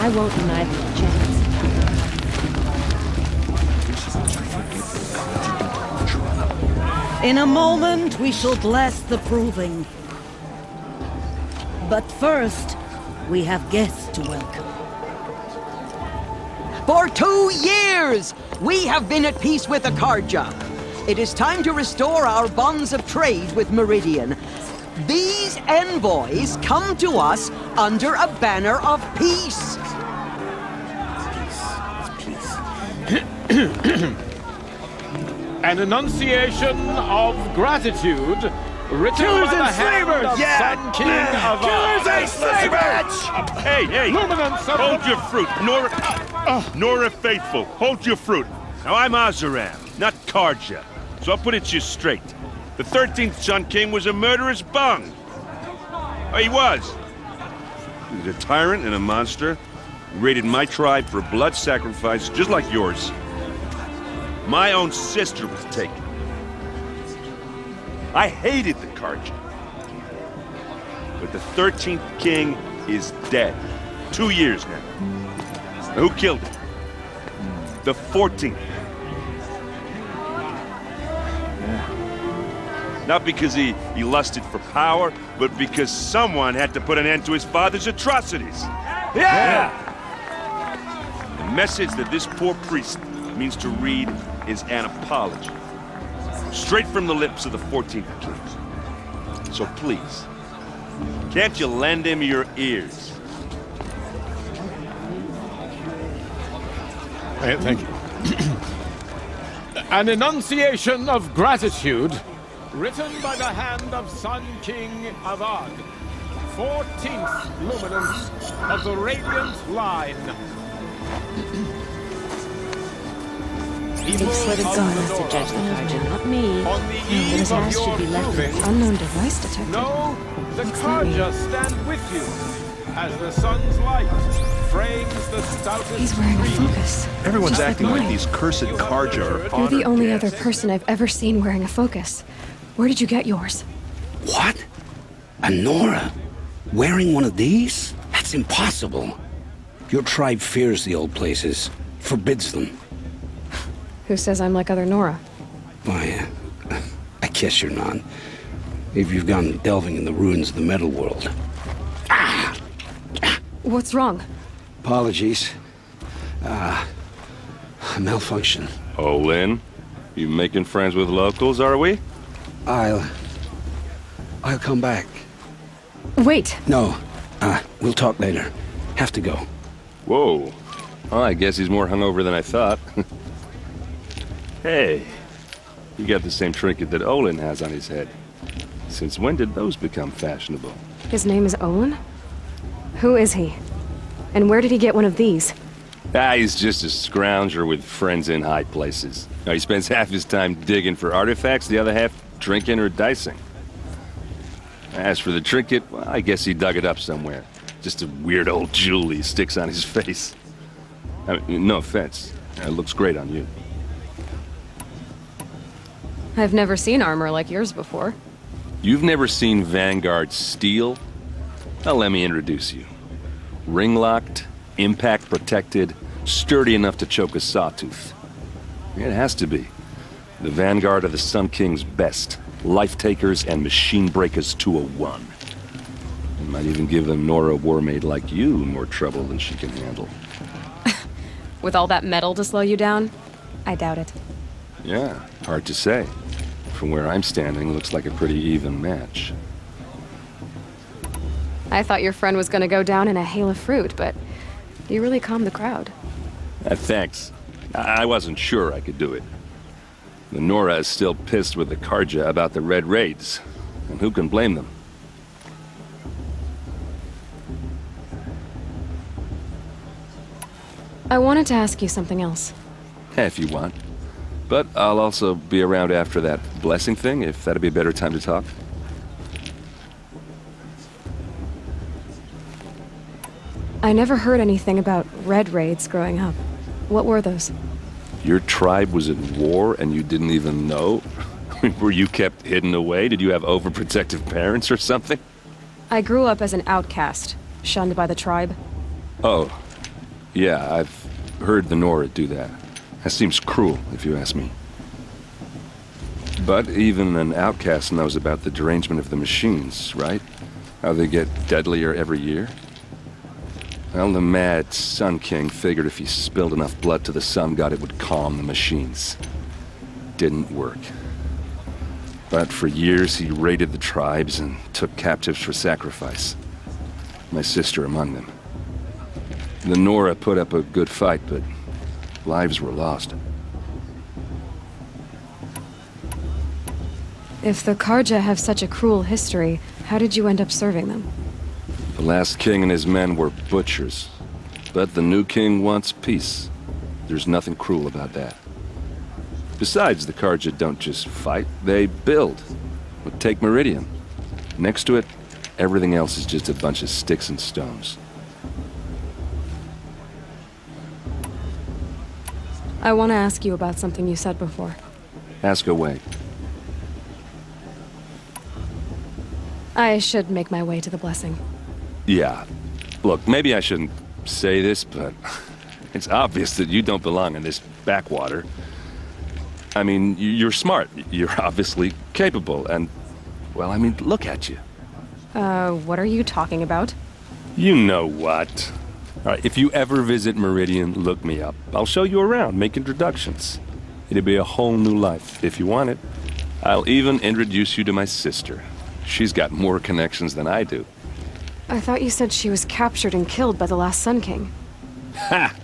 I won't deny them a chance. In a moment, we shall bless the proving. But first, we have guests to welcome. For 2 years, we have been at peace with Akarja. It is time to restore our bonds of trade with Meridian. These envoys come to us under a banner of peace. An enunciation of gratitude written by the hand of Sun King of Killers and slavers! Hey! Luminance of Hold your fruit, Nora Faithful, hold your fruit. Now I'm Azaram, not Karja, so I'll put it to you straight. The 13th Sun King was a murderous bung. Oh, he was. He was a tyrant and a monster. He raided my tribe for blood sacrifice, just like yours. My own sister was taken. I hated the Karja. But the 13th king is dead. 2 years now. Now who killed him? The 14th. Not because he lusted for power, but because someone had to put an end to his father's atrocities. Yeah! The message that this poor priest means to read is an apology. Straight from the lips of the 14th king. So please, can't you lend him your ears? Thank you. An enunciation of gratitude written by the hand of Sun King Avad, 14th luminance of the Radiant Line. They've sort of gone as to judge the Karja, not me. On the But eve his of ass should your be left proving, with unknown device detected. no, the What's that mean? Karja stand with you as the sun's light frames the stoutest He's wearing a tree. focus. Everyone's Just like acting like mine. these cursed Karja are You're honored the only guests. other person I've ever seen wearing a focus. Where did you get yours? What? A Nora? Wearing one of these? That's impossible. Your tribe fears the old places, forbids them. Who says I'm like other Nora? Why, I guess you're not. If you've gone delving in the ruins of the metal world. What's wrong? Apologies. A malfunction. Oh, Lynn, you making friends with locals, are we? I'll come back. Wait! No, we'll talk later. Have to go. Whoa. Well, I guess he's more hungover than I thought. Hey, you got the same trinket that Olin has on his head. Since when did those become fashionable? His name is Olin? Who is he? And where did he get one of these? He's just a scrounger with friends in high places. Now, he spends half his time digging for artifacts, the other half drinking or dicing. As for the trinket, well, I guess he dug it up somewhere. Just a weird old jewel he sticks on his face. I mean, no offense. It looks great on you. I've never seen armor like yours before. You've never seen Vanguard steel? Well, let me introduce you. Ring-locked, impact-protected, sturdy enough to choke a sawtooth. It has to be. The Vanguard of the Sun King's best. Life-takers and machine-breakers to a one. You might even give a Nora warmaid like you more trouble than she can handle. With all that metal to slow you down? I doubt it. Yeah, hard to say. From where I'm standing, looks like a pretty even match. I thought your friend was gonna go down in a hail of fruit, but you really calmed the crowd. Thanks. I wasn't sure I could do it. The Nora is still pissed with the Karja about the Red Raids. And who can blame them? I wanted to ask you something else. If you want. But I'll also be around after that blessing thing, if that'd be a better time to talk. I never heard anything about red raids growing up. What were those? Your tribe was at war and you didn't even know? Were you kept hidden away? Did you have overprotective parents or something? I grew up as an outcast, shunned by the tribe. Oh, Yeah, I've heard the Nora do that. That seems cruel, if you ask me. But even an outcast knows about the derangement of the machines, right? How they get deadlier every year. Well, the mad Sun King figured if he spilled enough blood to the Sun God, it would calm the machines. Didn't work. But for years, he raided the tribes and took captives for sacrifice. My sister among them. The Nora put up a good fight, but lives were lost. If the Karja have such a cruel history, how did you end up serving them? The last king and his men were butchers. But the new king wants peace. There's nothing cruel about that. Besides, the Karja don't just fight, they build. But take Meridian. Next to it, everything else is just a bunch of sticks and stones. I want to ask you about something you said before. Ask away. I should make my way to the blessing. Yeah. Look, maybe I shouldn't say this, but it's obvious that you don't belong in this backwater. I mean, you're smart. You're obviously capable, and, well, I mean, look at you. What are you talking about? You know what. All right, if you ever visit Meridian, look me up. I'll show you around, make introductions. It'll be a whole new life, if you want it. I'll even introduce you to my sister. She's got more connections than I do. I thought you said she was captured and killed by the last Sun King. Ha!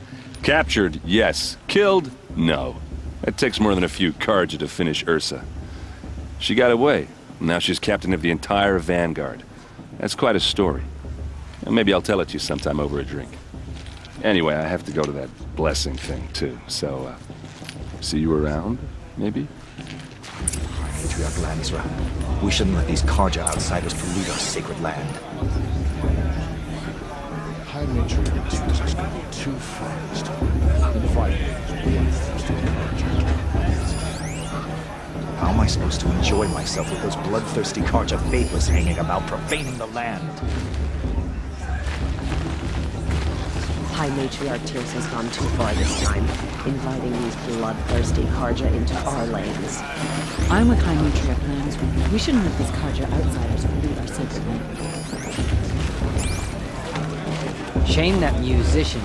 Captured, yes. Killed, no. It takes more than a few Karja to finish Ursa. She got away. Now she's captain of the entire Vanguard. That's quite a story. And maybe I'll tell it to you sometime over a drink. Anyway, I have to go to that blessing thing, too. So, see you around, maybe? Patriarch Lansra, we shouldn't let these Karja outsiders pollute our sacred land. High Matriarch Tears has gone too far this time. Inviting bloodthirsty Karja. How am I supposed to enjoy myself with those bloodthirsty Karja faithless hanging about, profaning the land? High Matriarch Tears has gone too far this time, inviting these bloodthirsty Karja into our lands. I'm with High Matriarch Lansra. We shouldn't let these Karja outsiders pollute our sacred land. Shame that musician.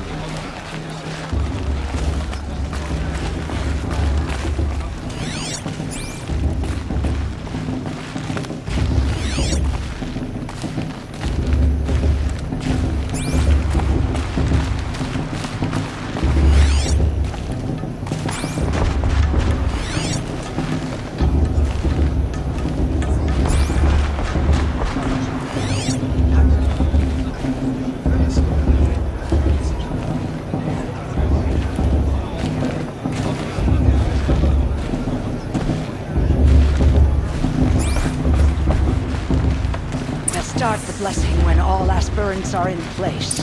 Start the blessing when all aspirants are in place.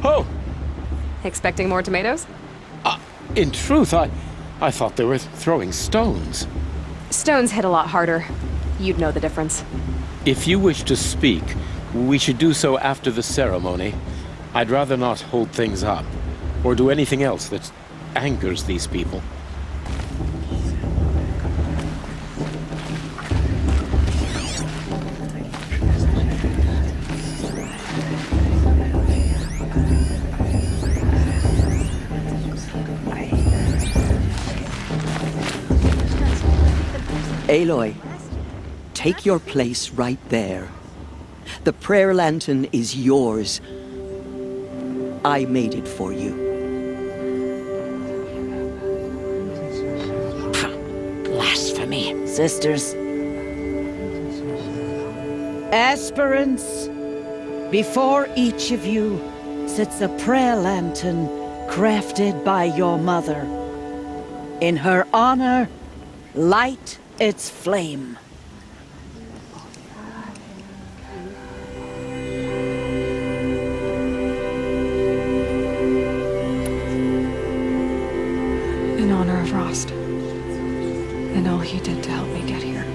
Oh! Expecting more tomatoes? In truth, I thought they were throwing stones. Stones hit a lot harder. You'd know the difference. If you wish to speak, we should do so after the ceremony. I'd rather not hold things up, or do anything else that angers these people. Aloy, take your place right there. The prayer lantern is yours. I made it for you. Blasphemy. Sisters. Aspirants, before each of you sits a prayer lantern crafted by your mother. In her honor, light its flame. In honor of Rost. And all he did to help me get here.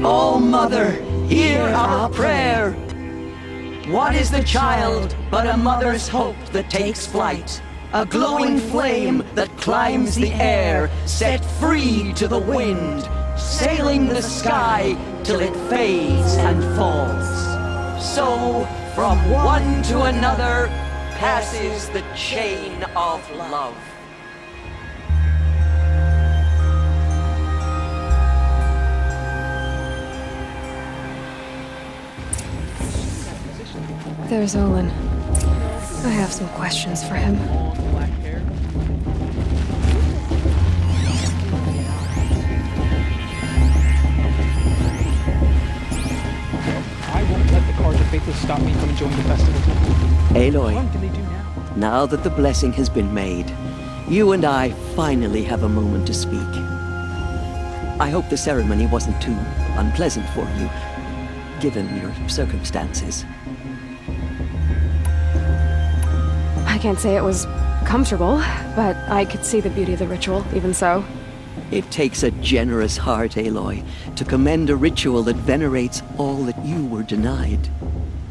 All Mother, hear our prayer. What is the child but a mother's hope that takes flight? A glowing flame that climbs the air, set free to the wind, sailing the sky till it fades and falls. So, from one to another, passes the chain of love. There's Olin. I have some questions for him. I won't let the Carja faithful stop me from enjoying the festival. Aloy, What can they do now? now that the blessing has been made, you and I finally have a moment to speak. I hope the ceremony wasn't too unpleasant for you, given your circumstances. I can't say it was comfortable, but I could see the beauty of the ritual, even so. It takes a generous heart, Aloy, to commend a ritual that venerates all that you were denied.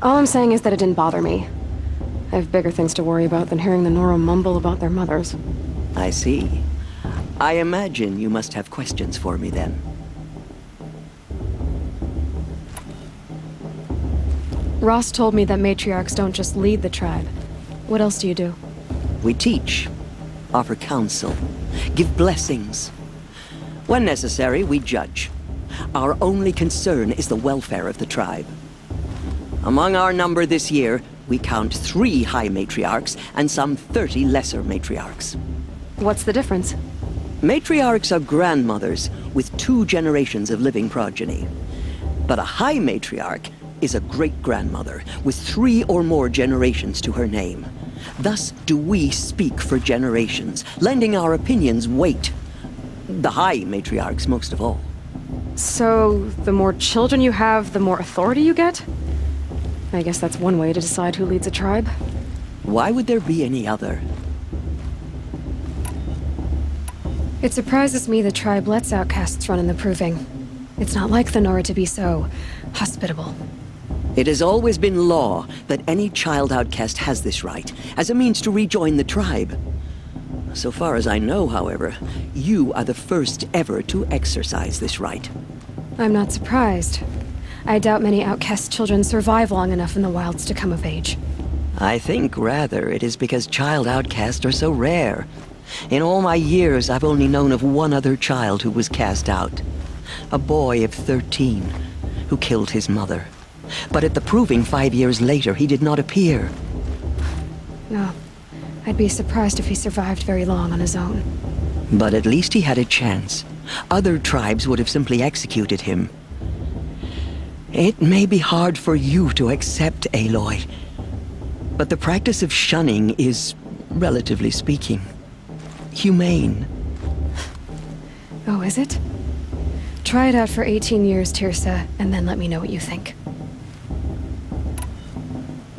All I'm saying is that it didn't bother me. I have bigger things to worry about than hearing the Nora mumble about their mothers. I see. I imagine you must have questions for me then. Ross told me that matriarchs don't just lead the tribe. What else do you do? We teach, offer counsel, give blessings. When necessary, we judge. Our only concern is the welfare of the tribe. Among our number this year, we count 3 high matriarchs and some 30 lesser matriarchs. What's the difference? Matriarchs are grandmothers with 2 generations of living progeny. But a high matriarch is a great-grandmother with 3 or more generations to her name. Thus do we speak for generations, lending our opinions weight. The high matriarchs most of all. So, the more children you have, the more authority you get? I guess that's one way to decide who leads a tribe. Why would there be any other? It surprises me the tribe lets outcasts run in the proving. It's not like the Nora to be so hospitable. It has always been law that any child outcast has this right, as a means to rejoin the tribe. So far as I know, however, you are the first ever to exercise this right. I'm not surprised. I doubt many outcast children survive long enough in the wilds to come of age. I think, rather, it is because child outcasts are so rare. In all my years, I've only known of one other child who was cast out. A boy of 13, who killed his mother. But at the proving 5 years later, he did not appear. No. I'd be surprised if he survived very long on his own. But at least he had a chance. Other tribes would have simply executed him. It may be hard for you to accept, Aloy, but the practice of shunning is, relatively speaking, humane. Oh, is it? Try it out for 18 years, Tirsa, and then let me know what you think.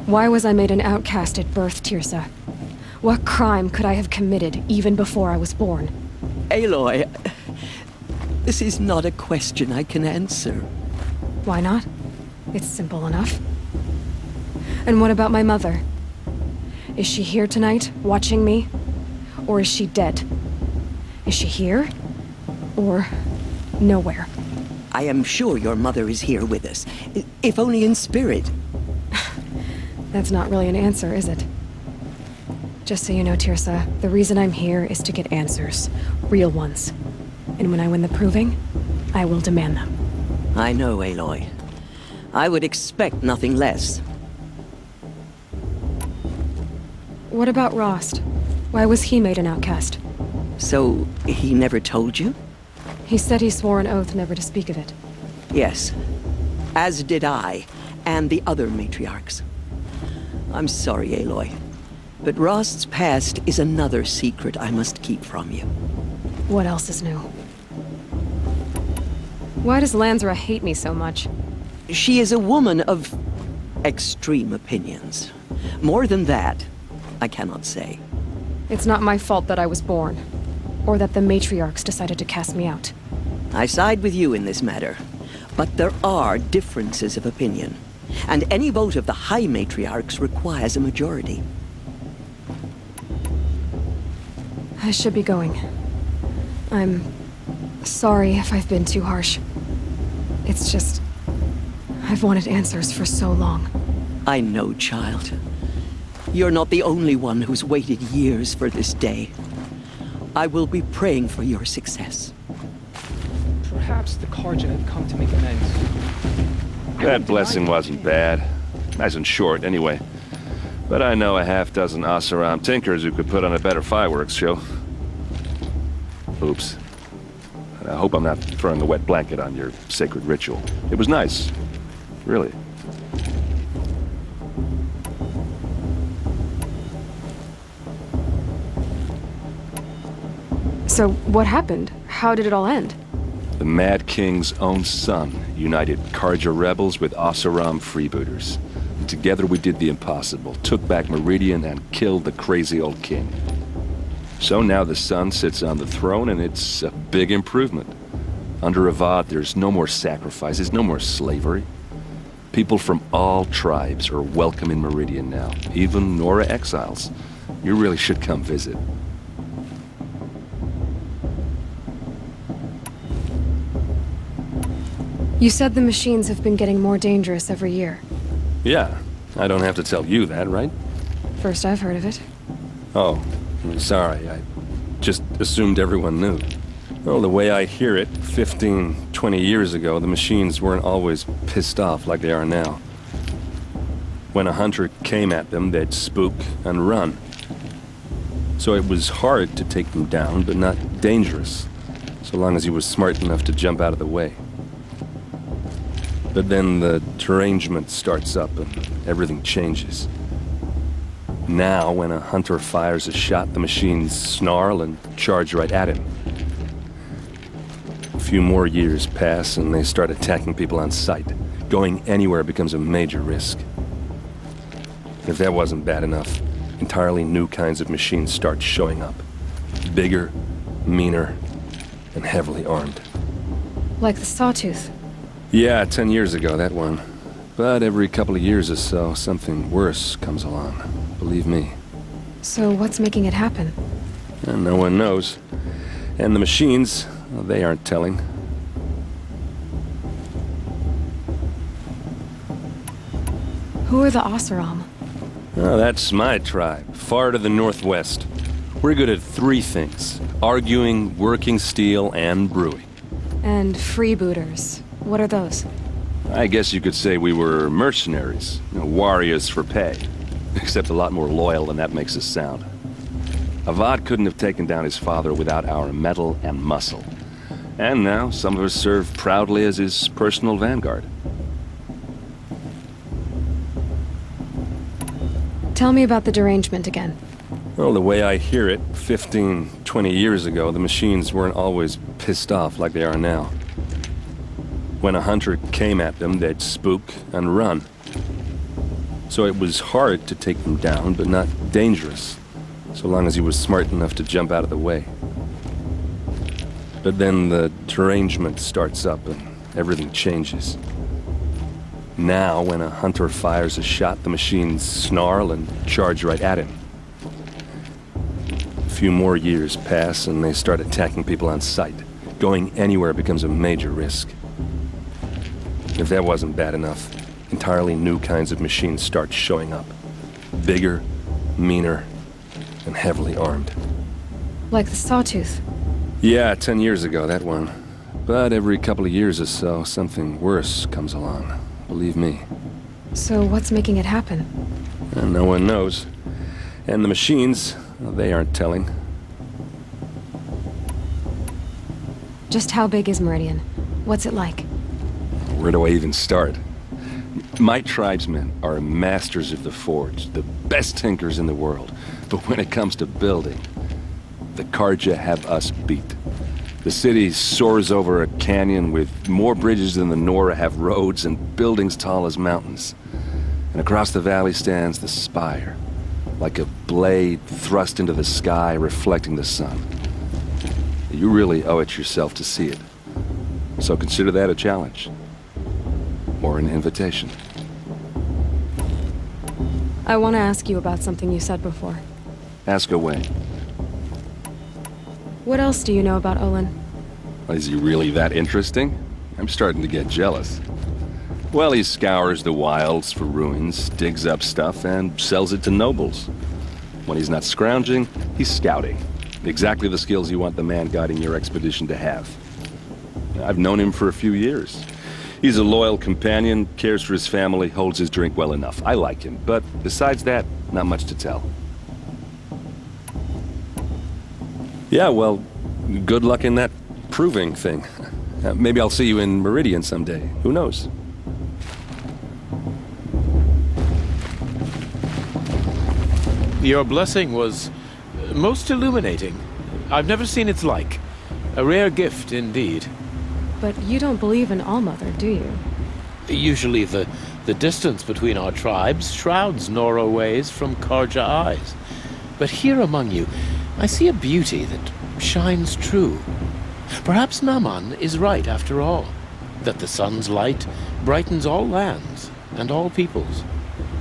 Why was I made an outcast at birth, Tirsa? What crime could I have committed even before I was born? Aloy, this is not a question I can answer. Why not? It's simple enough. And what about my mother? Is she here tonight, watching me? Or is she dead? Is she here? Or nowhere? I am sure your mother is here with us, if only in spirit. That's not really an answer, is it? Just so you know, Tirsa, the reason I'm here is to get answers. Real ones. And when I win the proving, I will demand them. I know, Aloy. I would expect nothing less. What about Rost? Why was he made an outcast? So, he never told you? He said he swore an oath never to speak of it. Yes. As did I, and the other matriarchs. I'm sorry, Aloy. But Rost's past is another secret I must keep from you. What else is new? Why does Lansra hate me so much? She is a woman of extreme opinions. More than that, I cannot say. It's not my fault that I was born, or that the matriarchs decided to cast me out. I side with you in this matter. But there are differences of opinion, and any vote of the High Matriarchs requires a majority. I should be going. I'm sorry if I've been too harsh. It's just... I've wanted answers for so long. I know, child. You're not the only one who's waited years for this day. I will be praying for your success. Perhaps the Karja have come to make amends. That blessing wasn't bad. Nice and short, anyway. But I know a half-dozen Oseram tinkers who could put on a better fireworks show. Oops. I hope I'm not throwing a wet blanket on your sacred ritual. It was nice. Really. So, what happened? How did it all end? The Mad King's own son united Karja rebels with Oseram freebooters. Together we did the impossible, took back Meridian and killed the crazy old king. So now the son sits on the throne and it's a big improvement. Under Avad there's no more sacrifices, no more slavery. People from all tribes are welcome in Meridian now, even Nora exiles. You really should come visit. You said the machines have been getting more dangerous every year. Yeah, I don't have to tell you that, right? First I've heard of it. Oh, I'm sorry. I just assumed everyone knew. Well, the way I hear it, 15, 20 years ago, the machines weren't always pissed off like they are now. When a hunter came at them, they'd spook and run. So it was hard to take them down, but not dangerous, so long as he was smart enough to jump out of the way. But then the derangement starts up and everything changes. Now, when a hunter fires a shot, the machines snarl and charge right at him. A few more years pass and they start attacking people on sight. Going anywhere becomes a major risk. If that wasn't bad enough, entirely new kinds of machines start showing up. Bigger, meaner, and heavily armed. Like the Sawtooth. Yeah, 10 years ago, that one. But every couple of years or so, something worse comes along. Believe me. So what's making it happen? And no one knows. And the machines, well, they aren't telling. Who are the Oseram? Oh, that's my tribe, far to the northwest. We're good at three things: arguing, working steel, and brewing. And freebooters. What are those? I guess you could say we were mercenaries, warriors for pay. Except a lot more loyal than that makes us sound. Avad couldn't have taken down his father without our metal and muscle. And now some of us serve proudly as his personal vanguard. Tell me about the derangement again. Well, the way I hear it, 15, 20 years ago, the machines weren't always pissed off like they are now. When a hunter came at them, they'd spook and run. So it was hard to take them down, but not dangerous, so long as he was smart enough to jump out of the way. But then the derangement starts up and everything changes. Now, when a hunter fires a shot, the machines snarl and charge right at him. A few more years pass and they start attacking people on sight. Going anywhere becomes a major risk. If that wasn't bad enough, entirely new kinds of machines start showing up. Bigger, meaner, and heavily armed. Like the Sawtooth. Yeah, 10 years ago, that one. But every couple of years or so, something worse comes along. Believe me. So what's making it happen? And no one knows. And the machines, well, they aren't telling. Just how big is Meridian? What's it like? Where do I even start? My tribesmen are masters of the forge, the best tinkers in the world. But when it comes to building, the Karja have us beat. The city soars over a canyon with more bridges than the Nora have roads and buildings tall as mountains. And across the valley stands the spire, like a blade thrust into the sky reflecting the sun. You really owe it yourself to see it. So consider that a challenge. or an invitation. I want to ask you about something you said before. Ask away. What else do you know about Olin? Is he really that interesting? I'm starting to get jealous. Well, he scours the wilds for ruins, digs up stuff, and sells it to nobles. When he's not scrounging, he's scouting. Exactly the skills you want the man guiding your expedition to have. I've known him for a few years. He's a loyal companion, cares for his family, holds his drink well enough. I like him, but besides that, not much to tell. Yeah, well, good luck in that proving thing. Maybe I'll see you in Meridian someday. Who knows? Your blessing was most illuminating. I've never seen its like. A rare gift indeed. But you don't believe in Allmother, do you? Usually the distance between our tribes shrouds Nora ways from Karja eyes. But here among you, I see a beauty that shines true. Perhaps Naman is right after all, that the sun's light brightens all lands and all peoples.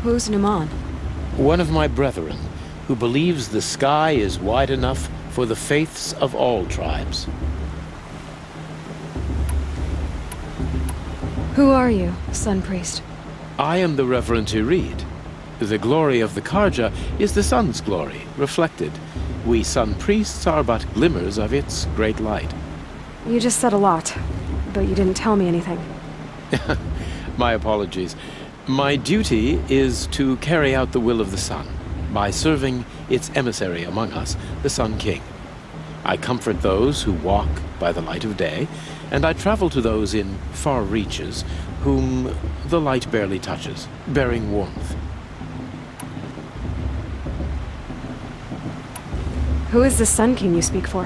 Who's Naman? One of my brethren, who believes the sky is wide enough for the faiths of all tribes. Who are you, Sun Priest? I am the Reverend Irid. The glory of the Karja is the sun's glory, reflected. We Sun Priests are but glimmers of its great light. You just said a lot, but you didn't tell me anything. My apologies. My duty is to carry out the will of the sun, by serving its emissary among us, the Sun King. I comfort those who walk by the light of day, and I travel to those in far reaches whom the light barely touches, bearing warmth. Who is the Sun King you speak for?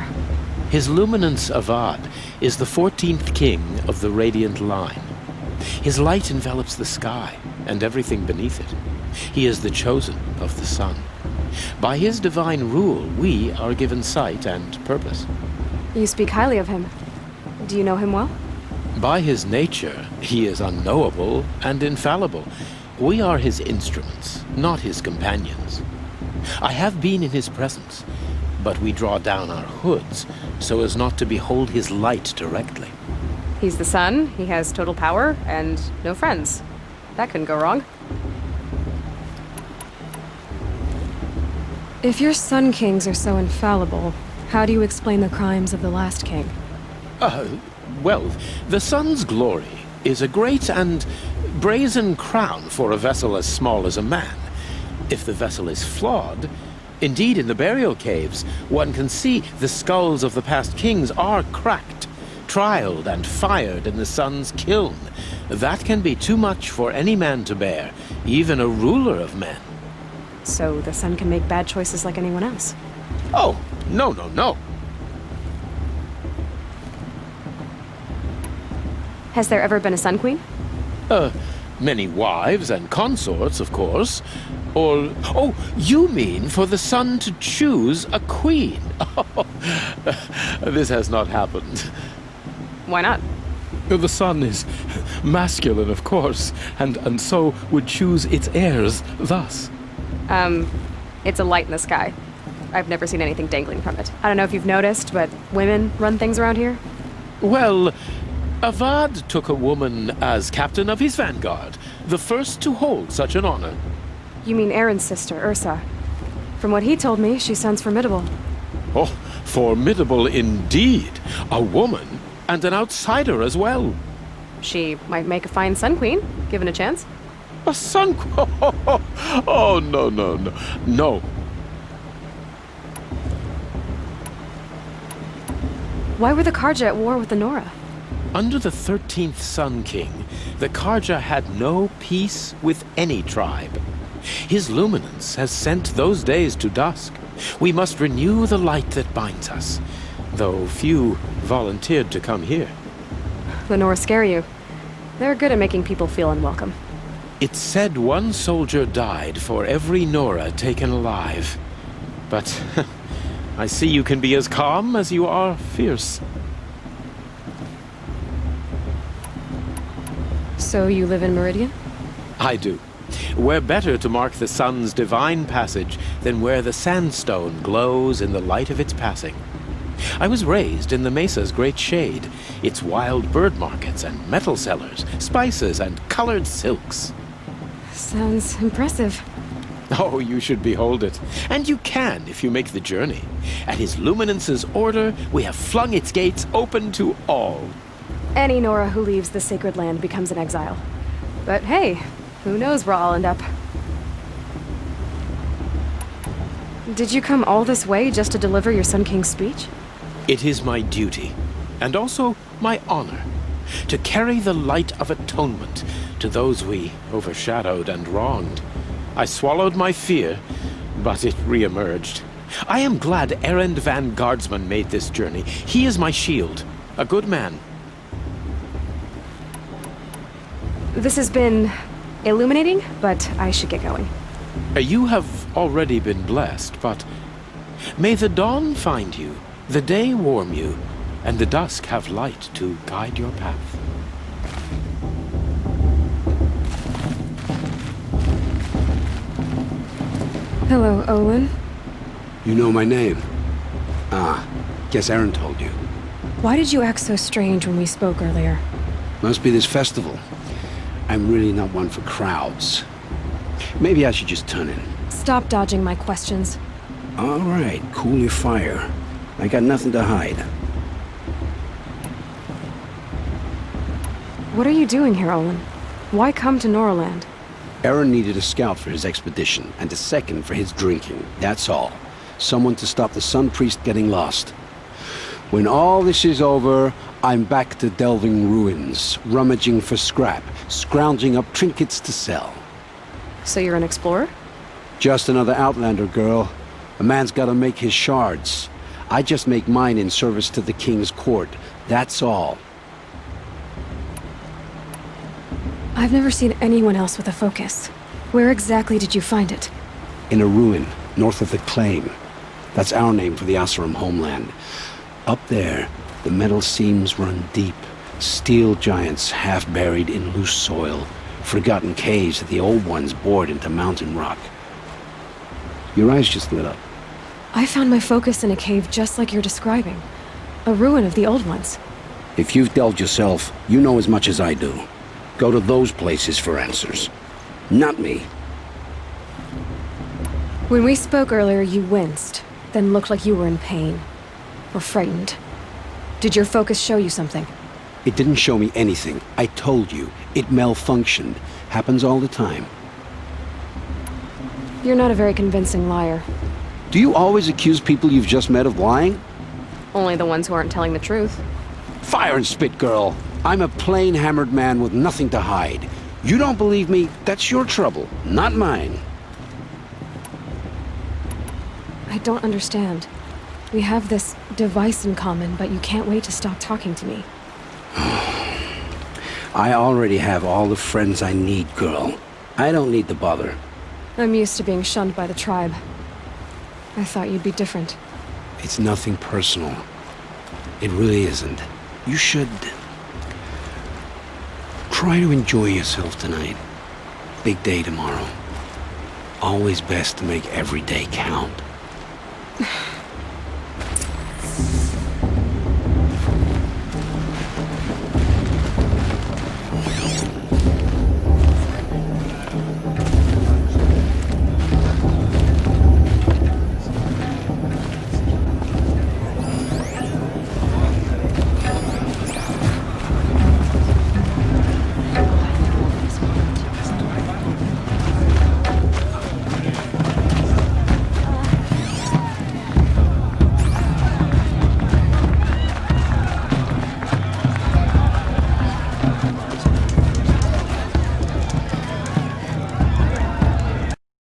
His Luminance Avad is the 14th king of the Radiant Line. His light envelops the sky and everything beneath it. He is the chosen of the sun. By his divine rule, we are given sight and purpose. You speak highly of him. Do you know him well? By his nature, he is unknowable and infallible. We are his instruments, not his companions. I have been in his presence, but we draw down our hoods so as not to behold his light directly. He's the sun, he has total power, and no friends. That couldn't go wrong. If your Sun Kings are so infallible, how do you explain the crimes of the last king? Well, the sun's glory is a great and brazen crown for a vessel as small as a man. If the vessel is flawed, indeed in the burial caves, one can see the skulls of the past kings are cracked, trialed and fired in the sun's kiln. That can be too much for any man to bear, even a ruler of men. So the sun can make bad choices like anyone else? Oh, no. Has there ever been a Sun Queen? Many wives and consorts, of course. Or, oh, you mean for the sun to choose a queen? This has not happened. Why not? The sun is masculine, of course, and so would choose its heirs thus. It's a light in the sky. I've never seen anything dangling from it. I don't know if you've noticed, but women run things around here. Well, Avad took a woman as captain of his vanguard, the first to hold such an honor. You mean Aaron's sister, Ursa. From what he told me, she sounds formidable. Oh, formidable indeed. A woman, and an outsider as well. She might make a fine Sun Queen, given a chance. A sun... Oh, no. Why were the Karja at war with the Nora? Under the 13th Sun King, the Karja had no peace with any tribe. His luminance has sent those days to dusk. We must renew the light that binds us, though few volunteered to come here. The Nora scare you. They're good at making people feel unwelcome. It's said one soldier died for every Nora taken alive. But I see you can be as calm as you are fierce. So you live in Meridian? I do. Where better to mark the sun's divine passage than where the sandstone glows in the light of its passing? I was raised in the mesa's great shade, its wild bird markets and metal cellars, spices and colored silks. Sounds impressive. Oh, you should behold it. And you can if you make the journey. At his luminance's order, we have flung its gates open to all. Any Nora who leaves the sacred land becomes an exile. But hey, who knows where I'll end up. Did you come all this way just to deliver your Sun King's speech? It is my duty, and also my honor, to carry the light of atonement to those we overshadowed and wronged. I swallowed my fear, but it re-emerged. I am glad Erend van Guardsman made this journey. He is my shield, a good man. This has been illuminating, but I should get going. You have already been blessed, but may the dawn find you, the day warm you, and the dusk have light to guide your path. Hello, Olin. You know my name? Ah, guess Aaron told you. Why did you act so strange when we spoke earlier? Must be this festival. I'm really not one for crowds. Maybe I should just turn in. Stop dodging my questions. All right, cool your fire. I got nothing to hide. What are you doing here, Olin? Why come to Noraland? Aaron needed a scout for his expedition, and a second for his drinking. That's all. Someone to stop the Sun Priest getting lost. When all this is over, I'm back to delving ruins, rummaging for scrap, scrounging up trinkets to sell. So you're an explorer? Just another Outlander, girl. A man's gotta make his shards. I just make mine in service to the King's court. That's all. I've never seen anyone else with a focus. Where exactly did you find it? In a ruin, north of the Claim. That's our name for the Asuram homeland. Up there, the metal seams run deep. Steel giants half buried in loose soil. Forgotten caves that the old ones bored into mountain rock. Your eyes just lit up. I found my focus in a cave just like you're describing. A ruin of the old ones. If you've delved yourself, you know as much as I do. Go to those places for answers. Not me. When we spoke earlier, you winced, then looked like you were in pain. Or frightened. Did your focus show you something? It didn't show me anything. I told you. It malfunctioned. Happens all the time. You're not a very convincing liar. Do you always accuse people you've just met of lying? Only the ones who aren't telling the truth. Fire and spit, girl. I'm a plain hammered man with nothing to hide. You don't believe me, that's your trouble, not mine. I don't understand. We have this device in common, but you can't wait to stop talking to me. I already have all the friends I need, girl. I don't need the bother. I'm used to being shunned by the tribe. I thought you'd be different. It's nothing personal. It really isn't. You should try to enjoy yourself tonight. Big day tomorrow. Always best to make every day count.